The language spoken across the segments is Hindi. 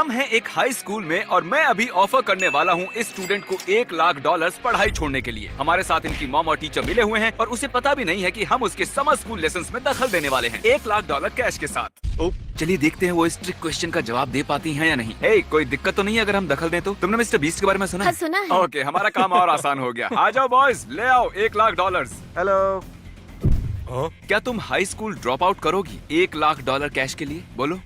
हम हैं एक हाई स्कूल में और मैं अभी ऑफर करने वाला हूँ इस स्टूडेंट को $1,00,000 पढ़ाई छोड़ने के लिए। हमारे साथ इनकी मॉम और टीचर मिले हुए हैं और उसे पता भी नहीं है कि हम उसके समर स्कूल लेसन्स में दखल देने वाले हैं $1,00,000 कैश के साथ। चलिए देखते हैं वो इस ट्रिक क्वेश्चन का जवाब दे पाती हैं या नहीं। कोई दिक्कत तो नहीं है अगर हम दखल दें तो? तुमने मिस्टर बीस्ट के बारे में सुना? हाँ, सुना है। ओके, हमारा काम और आसान हो गया। आ जाओ बॉयज, ले आओ $1,00,000। हेलो, क्या तुम हाई स्कूल ड्रॉप आउट करोगी $1,00,000 कैश के लिए? बोलो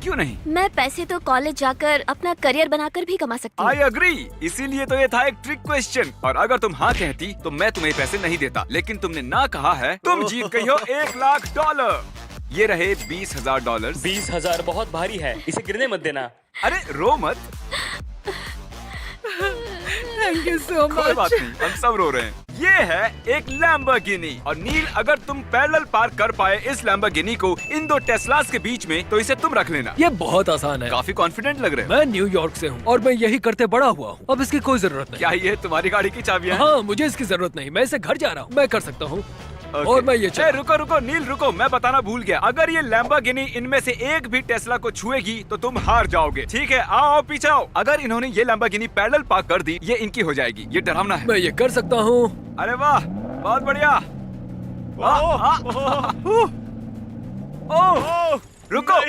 क्यों नहीं? मैं पैसे तो कॉलेज जाकर अपना करियर बनाकर भी कमा सकती हूँ। आई अग्री, इसीलिए तो ये था एक ट्रिक क्वेश्चन। और अगर तुम हाँ कहती तो मैं तुम्हें पैसे नहीं देता, लेकिन तुमने ना कहा है। तुम जीत गई हो $1,00,000। ये रहे $20,000। 20,000 बहुत भारी है, इसे गिरने मत देना। अरे रो मत। थैंक यू सो कोई मच। बात नहीं, हम सब रो रहे हैं। ये है एक लैम्बोर्गिनी। और नील, अगर तुम पैरेलल पार्क कर पाए इस लैम्बोर्गिनी को इन दो टेस्लास के बीच में तो इसे तुम रख लेना। ये बहुत आसान है। काफी कॉन्फिडेंट लग रहे हो। मैं न्यूयॉर्क से हूँ और मैं यही करते बड़ा हुआ हूँ। अब इसकी कोई जरूरत नहीं। क्या ये तुम्हारी गाड़ी की चाबियां हैं? हाँ, मुझे इसकी जरूरत नहीं। मैं इसे घर जा रहा हूँ, मैं कर सकता हूँ। Okay. और मैं ये रुको रुको नील, रुको, मैं बताना भूल गया। अगर ये लैम्बोर्गिनी इनमें से एक भी टेस्ला को छुएगी तो तुम हार जाओगे। ठीक है, आओ पीछे आओ। अगर इन्होंने ये लैम्बोर्गिनी पैरेलल पार्क कर दी, ये इनकी हो जाएगी। ये डरावना है। मैं ये कर सकता हूँ। अरे वाह, बहुत बढ़िया। रुको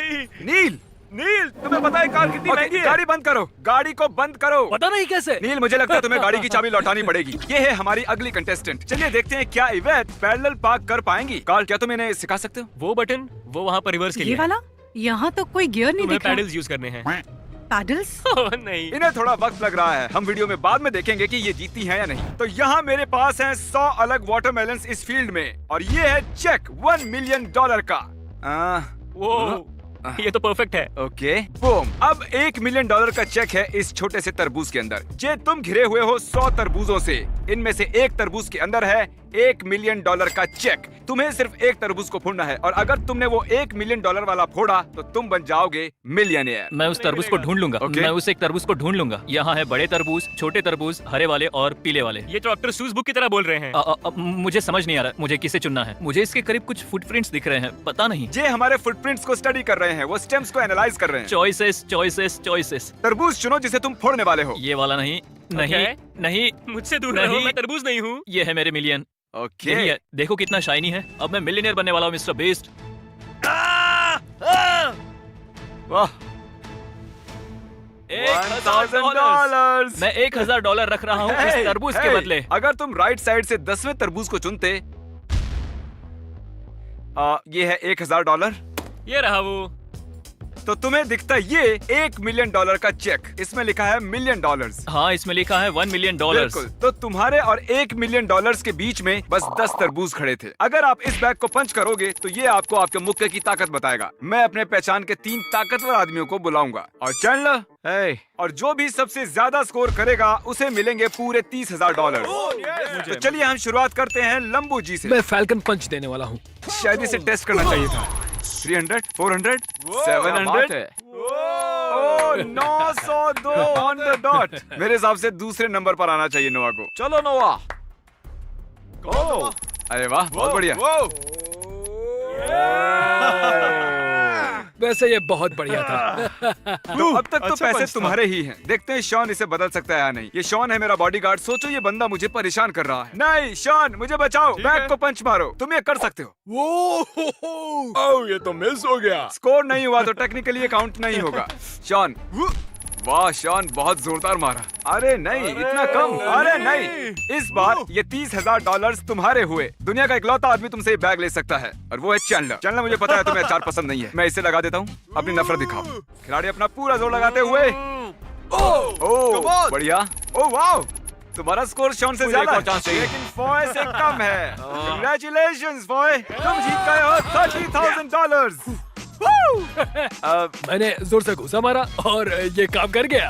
नील, नील, तुम्हें पता है कार कितनी महंगी है? गाड़ी बंद करो, गाड़ी को बंद करो। पता नहीं कैसे। नील, मुझे लगता है तुम्हें गाड़ी की चाबी लौटानी पड़ेगी। ये है हमारी अगली कंटेस्टेंट। चलिए देखते हैं क्या इवेट पैरेलल पार्क कर पाएंगी। कार्ल, क्या तुम इन्हें सिखा सकते हो? वो बटन, वो वहाँ पर रिवर्स के ये लिए। वाला? यहाँ तो कोई गियर नहीं तुम्हें दिख रहा। पैडल्स यूज करने हैं। पैडल्स? ओह, नहीं। इन्हें थोड़ा वक्त लग रहा है। हम वीडियो में बाद में देखेंगे कि ये जीती हैं या नहीं। तो यहाँ मेरे पास हैं 100 अलग वाटरमेलन्स इस फील्ड में और ये है चेक $1 मिलियन का। वो ये तो परफेक्ट है। Okay, boom. अब $1 मिलियन का चेक है इस छोटे से तरबूज के अंदर। जे तुम घिरे हुए हो 100 तरबूजों से, इनमें से एक तरबूज के अंदर है $1 मिलियन का चेक। तुम्हें सिर्फ एक तरबूज को फोड़ना है और अगर तुमने वो $1 मिलियन वाला फोड़ा तो तुम बन जाओगे मिलियनियर। मैं उस तरबूज को ढूंढ लूंगा। Okay. मैं उस एक तरबूज को ढूंढ लूंगा। यहाँ है बड़े तरबूज, छोटे तरबूज, हरे वाले और पीले वाले। ये तो डॉक्टर सूज बुक की तरह बोल रहे हैं। मुझे समझ नहीं आ रहा मुझे किसे चुनना है। मुझे इसके करीब कुछ फुटप्रिंट्स दिख रहे हैं, पता नहीं। जे हमारे फुटप्रिंट्स को स्टडी कर रहे हैं, वो स्टेम्स को एनालाइज कर रहे हैं। Choices choices choices. तरबूज चुनो जिसे तुम फोड़ने वाले हो। ये वाला नहीं, नहीं, Okay. नहीं। मुझसे दूर नहीं। रहो, मैं तरबूज नहीं हूँ। ये है मेरे मिलियन। ओके। यही है, देखो कितना शाइनी है। अब मैं मिलियनियर बनने वाला हूँ मिस्टर बीस्ट। वाह, $1,000। मैं $1,000 रख रहा हूँ इस तरबूज के बदले। अगर तुम राइट साइड से 10वें तरबूज को चुनते, ये है $1,000, ये रहा वो। तो तुम्हें दिखता ये $1 मिलियन का चेक। इसमें लिखा है $1 मिलियन। हाँ, इसमें लिखा है $1 मिलियन। बिल्कुल, तो तुम्हारे और $1 मिलियन के बीच में बस 10 तरबूज खड़े थे। अगर आप इस बैग को पंच करोगे तो ये आपको आपके मुक्के की ताकत बताएगा। मैं अपने पहचान के 3 ताकतवर आदमियों को बुलाऊंगा और चैंडलर, और जो भी सबसे ज्यादा स्कोर करेगा उसे मिलेंगे पूरे $30,000। तो चलिए हम शुरुआत करते हैं लंबू जी से। मैं फैल्कन पंच देने वाला हूँ। शायद इसे टेस्ट करना चाहिए था। 300, 400, 700, 902 ऑन द डॉट। मेरे हिसाब से दूसरे नंबर पर आना चाहिए नोआ को। चलो नोआ। अरे वाह, बहुत बढ़िया। वैसे ये बहुत बढ़िया था। तो अब तक तो पैसे तुम्हारे ही हैं। देखते हैं शॉन इसे बदल सकता है या नहीं। ये शॉन है मेरा बॉडीगार्ड। सोचो ये बंदा मुझे परेशान कर रहा है। नहीं शॉन, मुझे बचाओ। बैग को पंच मारो, तुम ये कर सकते हो। ओह, ये तो मिस हो गया। स्कोर नहीं हुआ तो टेक्निकली ये काउंट नहीं होगा। शॉन, वाह शॉन, बहुत जोरदार मारा। अरे नहीं, इतना कम। अरे नहीं, इस बार ये $30,000 तुम्हारे हुए। दुनिया का इकलौता आदमी तुमसे ये बैग ले सकता है और वो है चैंडलर। चैंडलर, मुझे पता है तुम्हें अचार पसंद नहीं है। मैं इसे लगा देता हूँ। अपनी नफरत दिखाओ। खिलाड़ी अपना पूरा जोर लगाते हुए। ओह बढ़िया। ओह वाह, तुम्हारा स्कोर शॉन से ज्यादा है, लेकिन फॉय से कम है। Congratulations फॉय, तुम जीत गए हो $30,000। मैंने जोर से घुसा मारा और ये काम कर गया।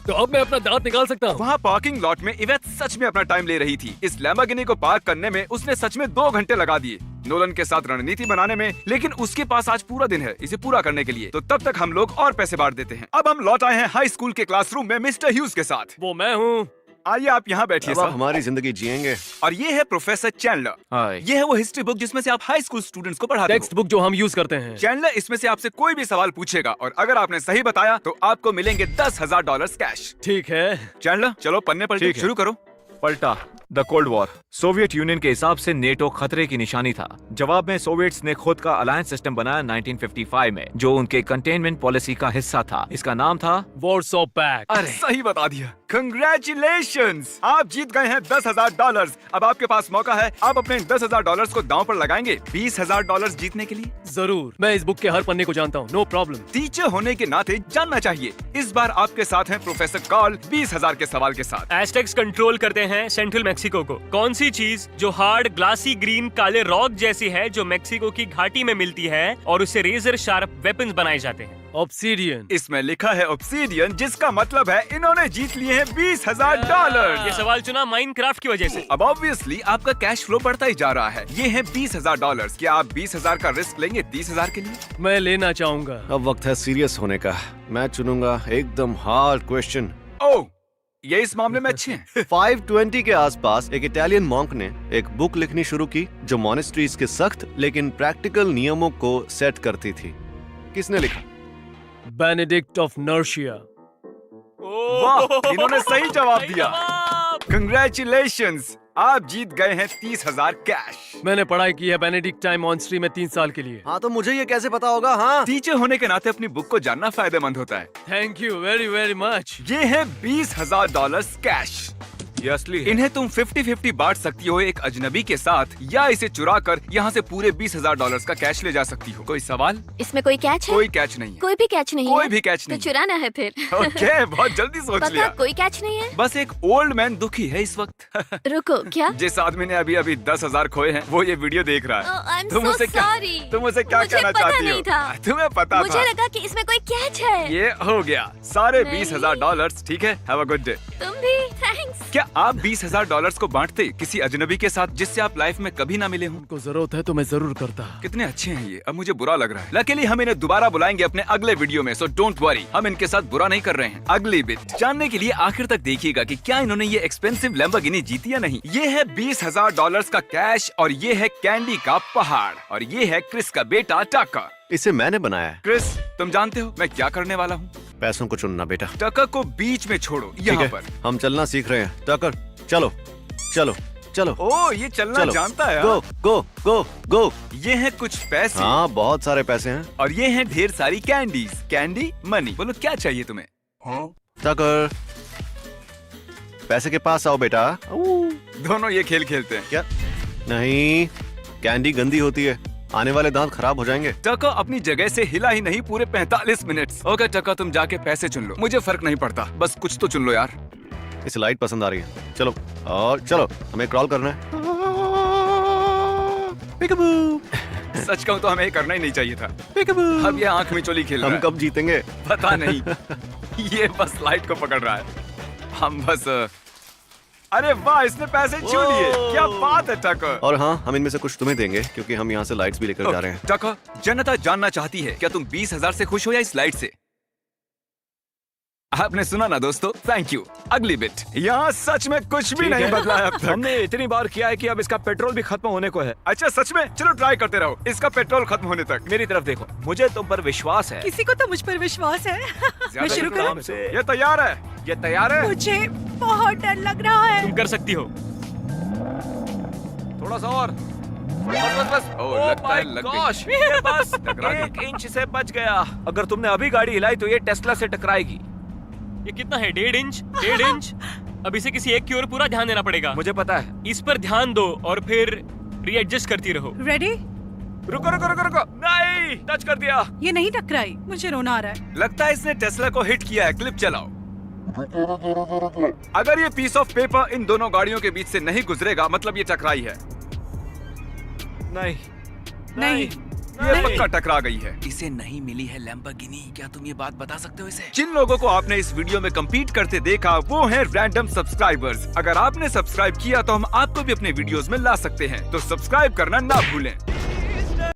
तो अब मैं अपना दांत निकाल सकता हूँ। वहाँ पार्किंग लॉट में इवेट सच में अपना टाइम ले रही थी। इस लैम्बोर्गिनी को पार्क करने में उसने सच में 2 घंटे लगा दिए नोलन के साथ रणनीति बनाने में, लेकिन उसके पास आज पूरा दिन है इसे पूरा करने के लिए। तो तब तक हम लोग और पैसे बांट देते हैं। अब हम लौट आए हैं हाई स्कूल के क्लासरूम में मिस्टर ह्यूज के साथ। वो मैं हूँ। आइए आप यहाँ बैठिए अब आप सर। हमारी जिंदगी जिएंगे। और ये है प्रोफेसर चैंडलर। हाय। ये है वो हिस्ट्री बुक जिसमें से आप हाई स्कूल स्टूडेंट्स को पढ़ाते टेक्स्ट हो। बुक जो हम यूज करते हैं। चैंडलर इसमें से आपसे कोई भी सवाल पूछेगा और अगर आपने सही बताया तो आपको मिलेंगे $10,000 कैश। ठीक है। चैंडलर चलो पन्ने पलटे ठीक है। शुरू करो। पलटा। The cold war. Soviet union के हिसाब से नेटो खतरे की निशानी था। जवाब में सोवियट्स ने खुद का अलायंस सिस्टम बनाया 1955 में, जो उनके कंटेनमेंट पॉलिसी का हिस्सा था। इसका नाम था वॉर्सो पैक्ट। अरे सही बता दिया। कंग्रेचुलेशंस, आप जीत गए हैं $10,000। अब आपके पास मौका है, आप अपने $10,000 को दांव पर लगाएंगे $20,000 जीतने के लिए। जरूर, मैं इस बुक के हर पन्ने को जानता हूँ, नो प्रॉब्लम। टीचर होने के नाते जानना चाहिए। इस बार आपके साथ हैं प्रोफेसर कार्ल 20,000 के सवाल के साथ। एस्टेक्स कंट्रोल करते हैं सेंट्रल मेक्सिको को। कौन सी चीज जो हार्ड ग्लासी ग्रीन काले रॉक जैसी है, जो मेक्सिको की घाटी में मिलती है और उससे रेजर शार्प वेपन्स बनाए जाते हैं? ऑब्सीडियन। इसमें लिखा है ऑब्सीडियन, जिसका मतलब है इन्होंने जीत लिए हैं $20,000। ये सवाल चुना माइनक्राफ्ट की वजह से। अब ऑब्वियसली आपका कैश फ्लो बढ़ता ही जा रहा है। ये है $20,000। क्या आप 20,000 का रिस्क लेंगे 30,000 के लिए? मैं लेना चाहूंगा। अब वक्त है सीरियस होने का। मैं चुनूंगा एकदम हार्ड क्वेश्चन। ओह, ये इस मामले में अच्छे हैं। 520 के आसपास एक इटालियन मॉन्क ने एक बुक लिखनी शुरू की जो मॉनेस्ट्रीज के सख्त लेकिन प्रैक्टिकल नियमों को सेट करती थी। किसने लिखा? Benedict of नर्सिया। वाह, इन्होंने सही जवाब दिया। कंग्रेचुलेशंस, आप जीत गए हैं 30,000 कैश। मैंने पढ़ाई की है बेनेडिक्टाइन मॉन्स्ट्री में 3 साल के लिए। हाँ तो मुझे ये कैसे पता होगा? हाँ टीचर होने के नाते अपनी बुक को जानना फायदेमंद होता है। Thank you very very much. ये है $20,000 कैश। ये असली है। इन्हें तुम 50-50 बांट सकती हो एक अजनबी के साथ, या इसे चुरा कर यहाँ से पूरे $20,000 का कैश ले जा सकती हो। कोई सवाल? इसमें कोई कैच है? कोई कैच नहीं है। कोई भी कैच नहीं कोई है? भी कैच तो नहीं। चुराना है फिर। ओके, बहुत जल्दी सोच पक्का लिया। कोई कैच नहीं है? बस एक ओल्ड मैन दुखी है इस वक्त। रुको, क्या? जिस आदमी ने अभी अभी 10,000 खोए हैं, वो ये वीडियो देख रहा है। Oh, I'm तुम so उसे क्या sorry. तुम उसे क्या मुझे कहना पता चाहती नहीं हो? था। तुम्हें पता मुझे था। लगा कि इसमें कोई कैच है। ये हो गया सारे नहीं। $20,000। ठीक है, हैव अ गुड डे। तुम भी थैंक्स। क्या आप $20,000 को बांटते किसी अजनबी के साथ जिससे आप लाइफ में कभी ना मिले हों? को जरूरत है तो मैं जरूर करता। कितने अच्छे हैं ये, अब मुझे बुरा लग रहा है। लकीली हम इन्हें दोबारा बुलाएंगे अपने अगले वीडियो में, सो डोंट वरी, हम इनके साथ बुरा नहीं कर रहे हैं। अगली बिट जानने के लिए आखिर तक देखिएगा कि क्या इन्होंने ये एक्सपेंसिव लैम्बोर्गिनी जीती या नहीं। ये है $20,000 का कैश, और ये है कैंडी का पहाड़, और ये है क्रिस का बेटा टकर। इसे मैंने बनाया है। क्रिस, तुम जानते हो मैं क्या करने वाला हूँ? पैसों को चुनना बेटा। टकर को बीच में छोड़ो, ठीक यहाँ है, पर। हम चलना सीख रहे हैं। टकर चलो चलो चलो ओ, ये चलना चलो जानता है। गो हाँ? गो गो गो। ये है कुछ पैसे, हाँ बहुत सारे पैसे हैं। और ये हैं ढेर सारी कैंडीज। कैंडी मनी, बोलो क्या चाहिए तुम्हें? टकर पैसे के पास आओ बेटा। दोनों ये खेल खेलते हैं। क्या? नहीं, कैंडी गंदी होती है, आने वाले दांत खराब हो जाएंगे। टका अपनी जगह से हिला ही नहीं पूरे 45 मिनट। ओके टका, तुम जाके पैसे चुन लो, मुझे फर्क नहीं पड़ता, बस कुछ तो चुन लो यार। इसे लाइट पसंद आ रही है। चलो और चलो, हमें क्रॉल करना है। Peekaboo! सच कहूँ तो हमें ये करना ही नहीं चाहिए था। Peekaboo! अब ये आंख में चोली खेल रहा हम है। कब जीतेंगे? पता नहीं। ये बस लाइट को पकड़ रहा है। हम बस अरे वाह, इसने पैसे छू लिए। क्या बात है टका। और हाँ, हम इनमें से कुछ तुम्हें देंगे क्योंकि हम यहाँ से लाइट्स भी लेकर जा रहे हैं। टका, जनता जानना चाहती है क्या तुम 20,000 से खुश हो या इस लाइट से? आपने सुना ना दोस्तों, थैंक यू। अगली बिट, यहाँ सच में कुछ भी नहीं बदला है अब तक। हमने इतनी बार किया है कि अब इसका पेट्रोल भी खत्म होने को है। अच्छा सच में? चलो ट्राई करते रहो इसका पेट्रोल खत्म होने तक। मेरी तरफ देखो, मुझे तुम पर विश्वास है। किसी को तो मुझ पर विश्वास है। मैं ज्यादा शुरू करूं? काम से ये तैयार है? ये तैयार है? मुझे बहुत डर लग रहा है। तुम कर सकती हो। थोड़ा सा और। बस बस बस। ओह, लगता है लग गई। ये बस टकरा गई। 1 इंच से बच गया। अगर तुमने अभी गाड़ी हिलाई तो ये टेस्ला से टकराएगी। ये कितना है? 1.5 इंच? 1.5 इंच? अब इसे किसी एक की ओर पूरा ध्यान देना पड़ेगा। मुझे पता है। इस पर ध्यान दो और फिर रीएडजस्ट करती रहो। रेडी? रुको रुको रुको रुको। नहीं, टच कर दिया। ये नहीं टकराई, मुझे रोना आ रहा है। लगता है इसने टेस्ला को हिट किया है। क्लिप चलाओ। अगर ये पीस ऑफ पेपर इन दोनों गाड़ियों के बीच से नहीं गुजरेगा, मतलब ये टकराई है। नहीं नहीं। ये पक्का टकरा गई है। इसे नहीं मिली है लैम्बोर्गिनी। क्या तुम ये बात बता सकते हो इसे? जिन लोगों को आपने इस वीडियो में कम्पीट करते देखा वो हैं रैंडम सब्सक्राइबर्स। अगर आपने सब्सक्राइब किया तो हम आपको भी अपने वीडियोस में ला सकते हैं, तो सब्सक्राइब करना ना भूलें।